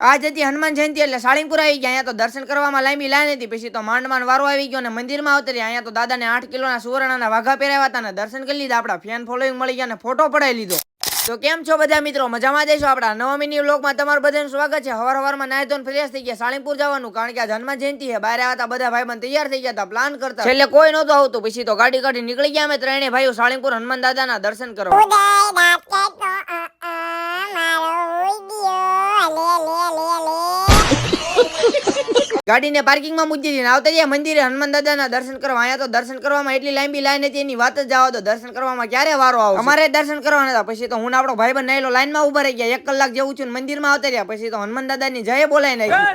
આજ હતી હનુમાન જયંતિ એટલે સાળીંગપુર આવી ગયા. અહીંયા તો દર્શન કરવામાં લાંબી લાઈન હતી. પછી તો માંડ વારો આવી ગયો અને મંદિરમાં આવતરી. અહીંયા તો દાદાને 8 કિલોના સુવર્ણના વાઘા પહેરાવ્યા હતા અને દર્શન કરી લીધા. આપણા ફેન ફોલોઈંગ મળી ગયા અને ફોટો પડાવી લીધો. તો કેમ છો બધા મિત્રો, મજામાં જઈશો? આપણા નવા મિની વ્લોગમાં તમારું બધાનું સ્વાગત છે. હવારમાં નાહી ધોઈને ફ્રેશ થઈ ગયા, સાળીંગપુર જવાનું, કારણ કે આજ હનુમાન જયંતિ છે. બહાર આવ્યા હતા બધા ભાઈબંધ, તૈયાર થઈ ગયા હતા, પ્લાન કરતા. છેલ્લે કોઈ નહોતું આવતું. પછી તો ગાડી કાઢી નીકળી ગયા અમે ત્રણેય ભાઈઓ સાળીંગપુર હનુમાન દાદાના દર્શન કરવા. ગાડીને પાર્કિંગમાં મૂકી દીધી. આવતા રહ્યા મંદિરે હનુમાન દાદાના દર્શન કરવા. અહીંયા તો દર્શન કરવામાં એટલી લાંબી લાઈન હતી, એની વાત જ જવા દો. દર્શન કરવામાં ક્યારે વારો આવે, અમારે દર્શન કરવાના હતા. પછી તો હું આપણો ભાઈબંધ નાયલો લાઈનમાં ઉભા રહી ગયા. 1 કલાક જેવું છું મંદિરમાં આવતા રહ્યા. પછી તો હનુમાન દાદાની જય બોલાઈ નાખી.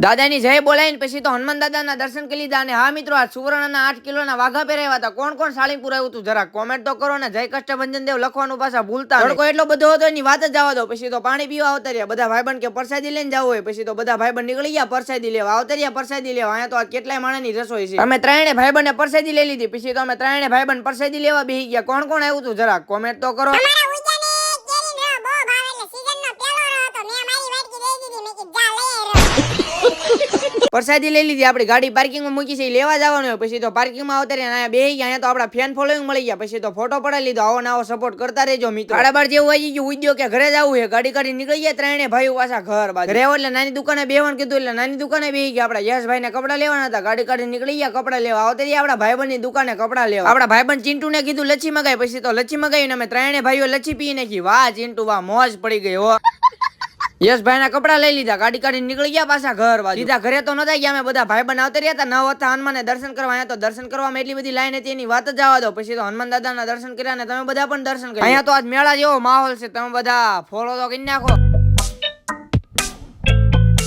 દાદાની જય બોલાવીને પછી તો હનુમાન દાદાના દર્શન કરી લીધા. અને હા મિત્રો, આ સુવર્ણના 8 કિલોના વાઘા પહેરાવ્યા હતા. કોણ કોણ સાળીંગપુર આવ્યું હતું જરા કોમેન્ટ તો કરો ને. જય કષ્ટભંજન દેવ લખવાનું પાછા ભૂલતા. તડકો એટલો બધો હતો, એની વાત જ જવા દો. પછી તો પાણી પીવા આવતા રહ્યા બધા ભાઈબંધ, કે પરસાદી લઈને જવું હોય. પછી તો બધા ભાઈબંધ નીકળી ગયા પરસાદી લેવા. આવતા રહ્યા પરસાદી લેવા. અહીંયા તો આ કેટલાય માણસની રસોઈ છે. અમે ત્રણે ભાઈબંધને પરસાદી લઈ લીધી. પછી તો અમે ત્રણે ભાઈબંધ પરસાદી લેવા બેસી ગયા. કોણ કોણ આવ્યું હતું જરા કોમેન્ટ તો કરો. પરસાદી લઈ લીધી. આપણી ગાડી પાર્કિંગમાં મૂકી છે, લેવા જવાનું હોય. પછી તો પાર્કિંગમાં આવતા રહ્યા. અહીંયા બેસી ગયા. અહીંયા તો આપણા ફેન ફોલોઈંગ મળી ગયા. પછી તો ફોટો પડાવી લીધો. આવો નવો સપોર્ટ કરતા રહેજો મિત્રો. 12:30 જેવું આવી ગયું, ઉદ્યો કે ઘરે જવું છે. ગાડી કાઢી નીકળી ગયા ત્રણે ભાઈઓ પાછા ઘર બાજુ. ઘરે એટલે નાની દુકાને બેહવાનું કીધું એટલે નાની દુકાને બેસી ગયા. આપણા યશભાઈને કપડા લેવાના હતા. ગાડી કાઢી નીકળી ગયા કપડા લેવા. આવતા રહ્યા આપણા ભાઈબંધની દુકાને કપડા લેવા. આપણા ભાઈબંધ ચિંટુને કીધું લચ્છી મગાઈ. પછી તો લચ્છી મગાવીને અમે ત્રણે ભાઈઓ લચ્છી પી નાખી. વાહ ચિંટુ વાહ, મોજ પડી ગઈ હો. યશભાઈ ના કપડા લઈ લીધા. ગાડી કાઢી નીકળી ગયા પાછા ઘર બાજુ. સીધા ઘરે તો નતા ગયા. અમે બધા ભાઈબંધ આવતા રહ્યા હતા. 9 વાગ્યા હનુમાને દર્શન કરવા. અહીંયા તો દર્શન કરવામાં એટલી બધી લાઈન હતી, એની વાત જ જવા દો. પછી તો હનુમાન દાદાના દર્શન કર્યા અને તમે બધા પણ દર્શન કર્યા. અહીંયા તો આજ મેળા જેવો માહોલ છે. તમે બધા ફોલો તો કરી નાખો.